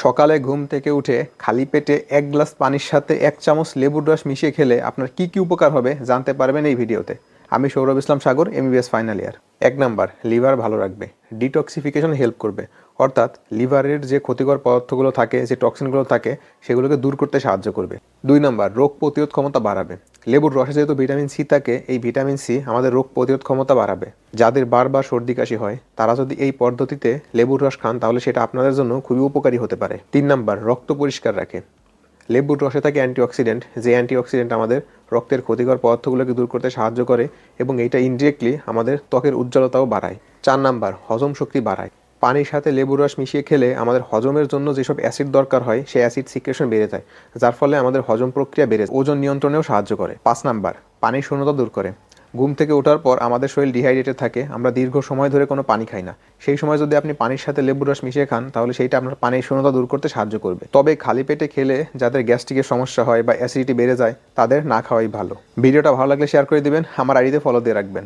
সকালে ঘুম থেকে উঠে খালি পেটে 1 গ্লাস পানির সাথে 1 চামচ লেবুর রস মিশিয়ে খেলে আপনার কি কি উপকার হবে জানতে পারবেন এই ভিডিওতে। আমি Sourav Islam Sagar, MBBS final year. 1 number, liver ভালো রাখবে, ডিটক্সিফিকেশন হেল্প করবে, অর্থাৎ লিভারের যে ক্ষতিকর পদার্থগুলো থাকে, যে টক্সিনগুলো থাকে সেগুলোকে দূর করতে সাহায্য করবে। 2 নাম্বার, রোগ প্রতিরোধ ক্ষমতা বাড়াবে। লেবুর রসে যেহেতু ভিটামিন সি থাকে, এই ভিটামিন সি আমাদের রোগ প্রতিরোধ ক্ষমতা বাড়াবে। যাদের বারবার সর্দি কাশি হয় তারা যদি এই পদ্ধতিতে লেবুর রস খান তাহলে সেটা আপনাদের জন্য খুবই উপকারী হতে পারে। 3 নাম্বার, রক্ত পরিষ্কার রাখে। লেবুর রসে থাকে অ্যান্টিঅক্সিডেন্ট, যে অ্যান্টিঅক্সিডেন্ট আমাদের রক্তের ক্ষতিকর পদার্থগুলোকে দূর করতে সাহায্য করে এবং এইটা ইনডিরেক্টলি আমাদের ত্বকের উজ্জ্বলতাও বাড়ায়। 4 নাম্বার, হজম শক্তি বাড়ায়। পানির সাথে লেবুর রস মিশিয়ে খেলে আমাদের হজমের জন্য যেসব অ্যাসিড দরকার হয় সেই অ্যাসিড সিক্রেশন বেড়ে যায়, যার ফলে আমাদের হজম প্রক্রিয়া বেড়ে যায়। ওজন নিয়ন্ত্রণেও সাহায্য করে। 5 নাম্বার, পানির শূন্যতা দূর করে। ঘুম থেকে ওঠার পর আমাদের শরীর ডিহাইড্রেটেড থাকে, আমরা দীর্ঘ সময় ধরে কোনো পানি খাই না। সেই সময় যদি আপনি পানির সাথে লেবুর রস মিশিয়ে খান তাহলে সেইটা আপনার পানির শূন্যতা দূর করতে সাহায্য করবে। তবে খালি পেটে খেলে যাদের গ্যাস্ট্রিকের সমস্যা হয় বা অ্যাসিডিটি বেড়ে যায় তাদের না খাওয়াই ভালো। ভিডিওটা ভালো লাগলে শেয়ার করে দিবেন, আমার আইডিতে ফলো দিয়ে রাখবেন।